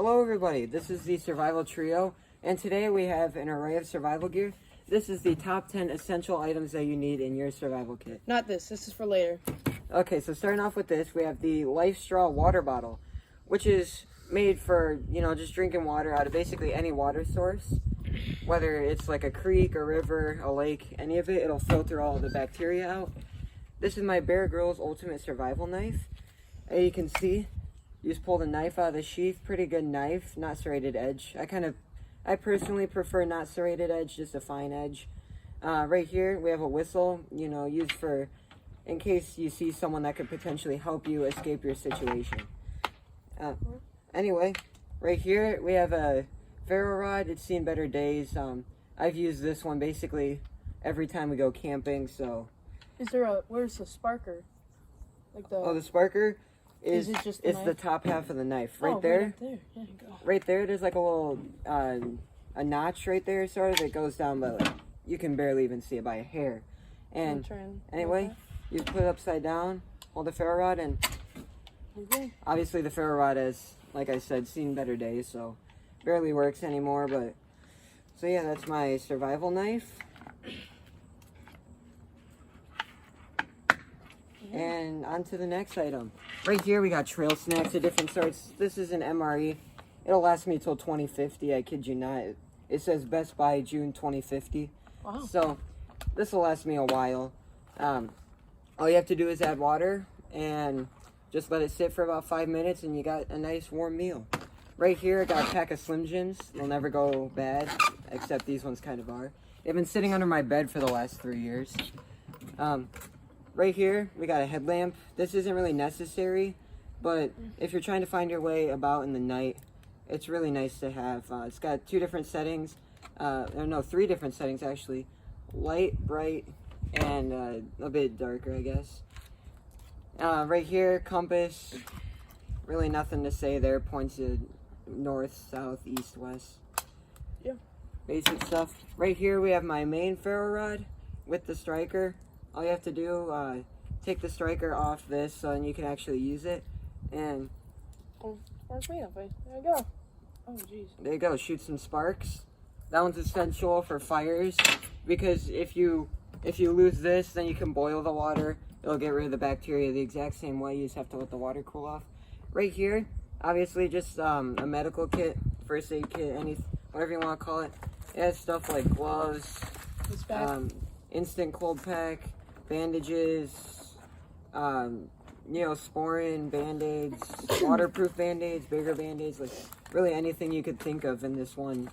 Hello everybody, this is the Survival Trio, and today we have an array of survival gear. This is the top 10 essential items that you need in your survival kit. Not this is for later. Okay, so starting off with this, we have the Life Straw water bottle, which is made for, just drinking water out of basically any water source. Whether it's like a creek, a river, a lake, any of it, it'll filter all of the bacteria out. This is my Bear Grylls Ultimate Survival Knife. As you can see, you just pull the knife out of the sheath. Pretty good knife, not serrated edge. I personally prefer not serrated edge, just a fine edge. Right here, we have a whistle, used for in case you see someone that could potentially help you escape your situation. Anyway, right here, we have a ferro rod. It's seen better days. I've used this one basically every time we go camping, so. Where's the sparker? Like the sparker is it just the top half of the knife. Right there. Right up there. There you go. Right there, there's like a little, a notch right there, sort of, that goes down by, like, you can barely even see it by a hair. And anyway, you put it upside down, hold the ferro rod, and obviously the ferro rod has, like I said, seen better days, so barely works anymore, but, so yeah, that's my survival knife. And on to the next item. Right here we got trail snacks of different sorts. This is an MRE. It'll last me till 2050, I kid you not. It says Best Buy June 2050. Wow. So this will last me a while. All you have to do is add water and just let it sit for about 5 minutes and you got a nice warm meal. Right here I got a pack of Slim Jims. They'll never go bad, except these ones kind of are. They've been sitting under my bed for the last 3 years. Right here, we got a headlamp. This isn't really necessary, but if you're trying to find your way about in the night, it's really nice to have. It's got 2 different settings. No, 3 different settings, actually. Light, bright, and a bit darker, I guess. Right here, compass. Really nothing to say there. Points to north, south, east, west. Yeah. Basic stuff. Right here, we have my main ferro rod with the striker. All you have to do, take the striker off this so then you can actually use it. And where's me? There you go. Oh, jeez. There you go. Shoot some sparks. That one's essential for fires because if you lose this, then you can boil the water. It'll get rid of the bacteria the exact same way. You just have to let the water cool off. Right here, obviously just a medical kit, first aid kit, whatever you want to call it. It has stuff like gloves, instant cold pack, bandages, Sporin, Band-Aids, waterproof Band-Aids, bigger Band-Aids, like really anything you could think of in this one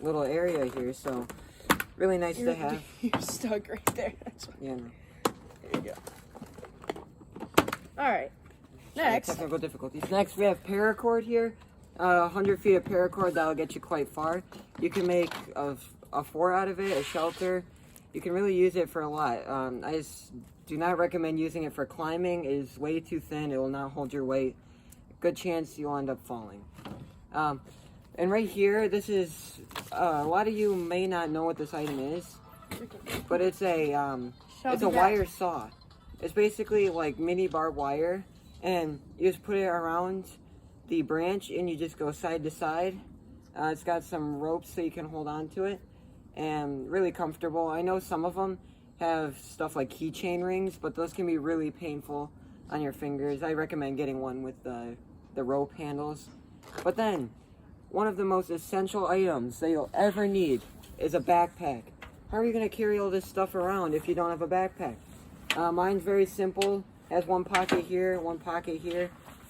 little area here, so really nice to have. You're stuck right there. That's why. Yeah. There you go. Alright, next. Technical difficulties. Next, we have paracord here. 100 feet of paracord, that'll get you quite far. You can make a fort out of it, a shelter. You can really use it for a lot. I just do not recommend using it for climbing. It is way too thin. It will not hold your weight. Good chance you'll end up falling. And right here, this is, a lot of you may not know what this item is, but it's a wire saw. It's basically like mini barbed wire, and you just put it around the branch and you just go side to side. It's got some ropes so you can hold on to it. And really comfortable. I know some of them have stuff like keychain rings, but those can be really painful on your fingers. I recommend getting one with the rope handles. But then, one of the most essential items that you'll ever need is a backpack. How are you going to carry all this stuff around if you don't have a backpack? Mine's very simple. Has one pocket here,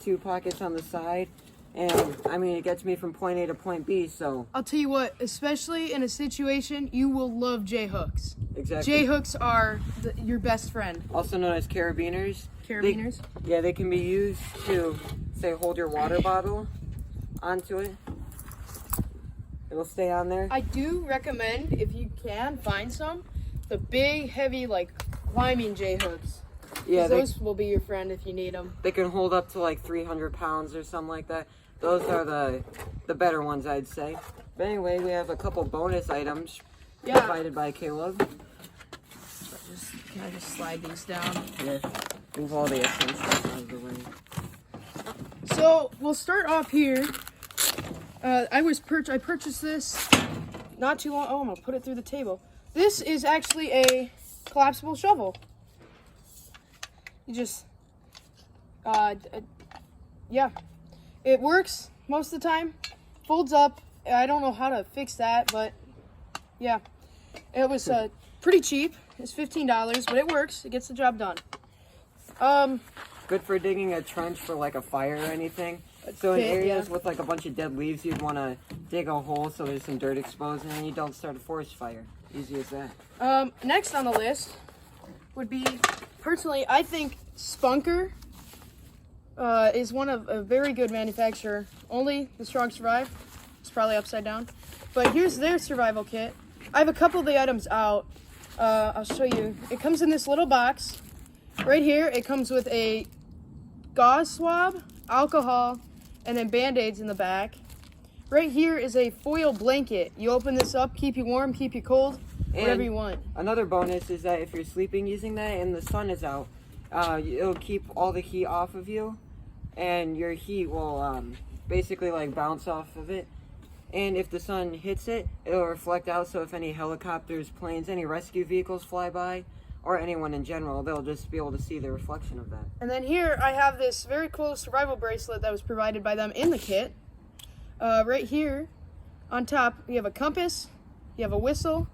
2 pockets on the side. And, I mean, it gets me from point A to point B, so. I'll tell you what, especially in a situation, you will love J-hooks. Exactly. J-hooks are your best friend. Also known as carabiners. Carabiners? They can be used to, say, hold your water bottle onto it. It'll stay on there. I do recommend, if you can, find some, the big, heavy, like, climbing J-hooks. Yeah, those will be your friend if you need them. They can hold up to like 300 pounds or something like that. Those are the better ones, I'd say. But anyway, we have a couple bonus items provided by Caleb. Can I just slide these down? Yeah, move all the essentials out of the way. So we'll start off here I purchased this not too long. Oh, I'm gonna put it through the table. This is actually a collapsible shovel. You just, yeah, it works most of the time. Folds up. I don't know how to fix that, but yeah, it was pretty cheap. It's $15, but it works. It gets the job done. Good for digging a trench for like a fire or anything. So in areas with like a bunch of dead leaves, you'd want to dig a hole so there's some dirt exposed, and then you don't start a forest fire. Easy as that. Next on the list would be, personally, I think Spunker is one of a very good manufacturer. Only the strong survive. It's probably upside down. But here's their survival kit. I have a couple of the items out. I'll show you. It comes in this little box. Right here, it comes with a gauze swab, alcohol, and then Band-Aids in the back. Right here is a foil blanket. You open this up, keep you warm, keep you cold, whatever you want. Another bonus is that if you're sleeping using that and the sun is out, it'll keep all the heat off of you, and your heat will basically like bounce off of it. And if the sun hits it, it'll reflect out, so if any helicopters, planes, any rescue vehicles fly by, or anyone in general, they'll just be able to see the reflection of that. And then here I have this very cool survival bracelet that was provided by them in the kit. Right here on top, you have a compass, you have a whistle.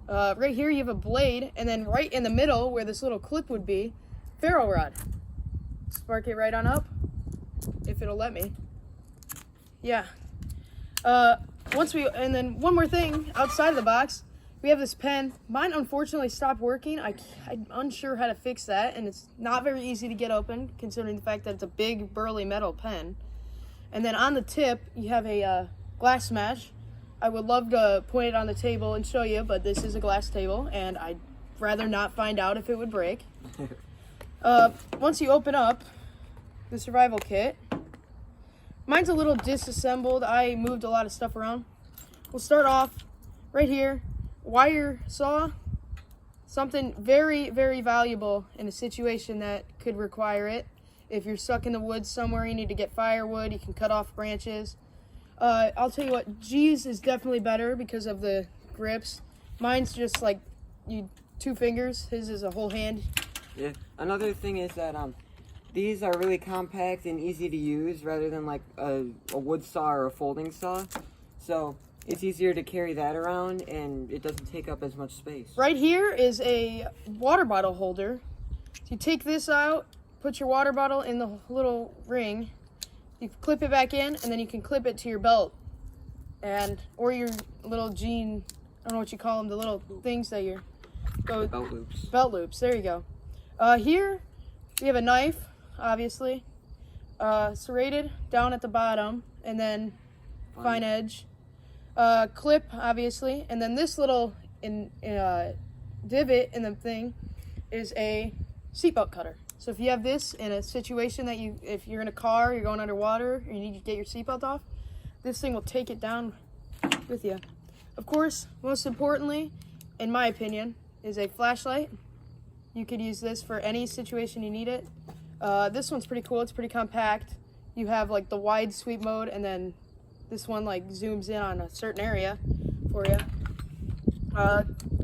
Right here you have a blade, and then right in the middle where this little clip would be, ferro rod. Spark it right on up, if it'll let me. Yeah. And then one more thing outside of the box, we have this pen. Mine unfortunately stopped working. I'm unsure how to fix that, and it's not very easy to get open considering the fact that it's a big burly metal pen. And then on the tip, you have a glass smash. I would love to point it on the table and show you, but this is a glass table, and I'd rather not find out if it would break. Once you open up the survival kit, mine's a little disassembled. I moved a lot of stuff around. We'll start off right here. Wire saw, something very, very valuable in a situation that could require it. If you're stuck in the woods somewhere, you need to get firewood, you can cut off branches. I'll tell you what, G's is definitely better because of the grips. Mine's just like 2 fingers, his is a whole hand. Yeah, another thing is that these are really compact and easy to use rather than like a wood saw or a folding saw. So it's easier to carry that around, and it doesn't take up as much space. Right here is a water bottle holder. So you take this out, put your water bottle in the little ring, you clip it back in, and then you can clip it to your belt, or your little jean, I don't know what you call them, the little things that you go. Belt loops. Belt loops, there you go. Here we have a knife, obviously, serrated down at the bottom, and then fine edge. Clip, obviously, and then this little divot in the thing is a seatbelt cutter. So if you have this in a situation that if you're in a car, you're going underwater, or you need to get your seatbelt off, this thing will take it down with you. Of course, most importantly, in my opinion, is a flashlight. You could use this for any situation you need it. This one's pretty cool. It's pretty compact. You have like the wide sweep mode, and then this one like zooms in on a certain area for you.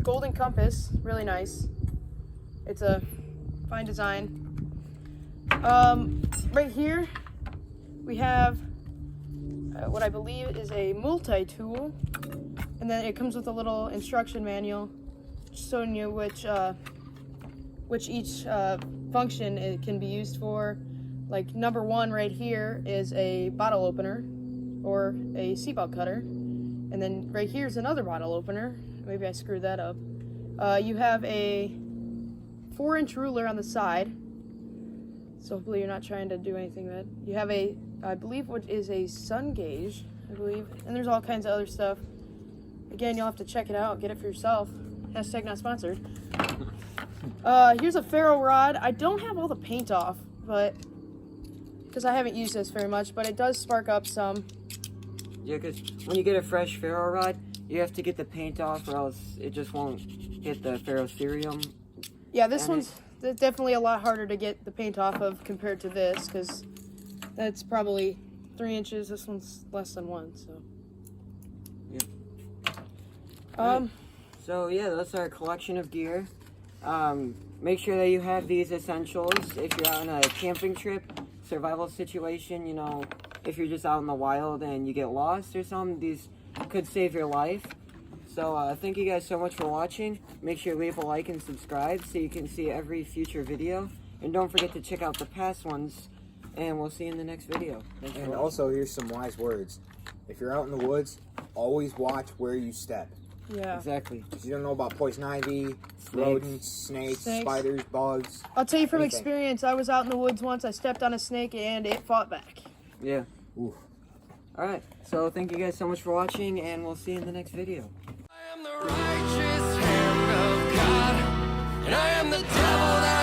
Golden compass, really nice. It's a fine design. Right here we have what I believe is a multi-tool, and then it comes with a little instruction manual showing you which each function it can be used for. Like number 1 right here is a bottle opener or a seatbelt cutter, and then right here is another bottle opener. Maybe I screwed that up. You have a 4-inch ruler on the side, so hopefully you're not trying to do anything bad. You have I believe what is a sun gauge, I believe, and there's all kinds of other stuff. Again, you'll have to check it out, get it for yourself. Hashtag not sponsored. Here's a ferro rod. I don't have all the paint off, but because I haven't used this very much, but it does spark up some. Yeah, because when you get a fresh ferro rod, you have to get the paint off, or else it just won't hit the ferrocerium. Yeah, this one's definitely a lot harder to get the paint off of compared to this, because that's probably 3 inches. This one's less than 1, so. Yeah. Um, yeah, that's our collection of gear. Make sure that you have these essentials if you're out on a camping trip, survival situation, you know, if you're just out in the wild and you get lost or something, these could save your life. So thank you guys so much for watching. Make sure you leave a like and subscribe so you can see every future video. And don't forget to check out the past ones, and we'll see you in the next video. Thanks for And watching. also, here's some wise words. If you're out in the woods, always watch where you step. yeah. Exactly. Because you don't know about poison ivy, rodents, snakes, spiders, bugs. I'll tell you from anything. experience, I was out in the woods once, I stepped on a snake and it fought back. Yeah. Oof. Alright, so thank you guys so much for watching, and we'll see you in the next video. I am the righteous hand of God, and I am the devil that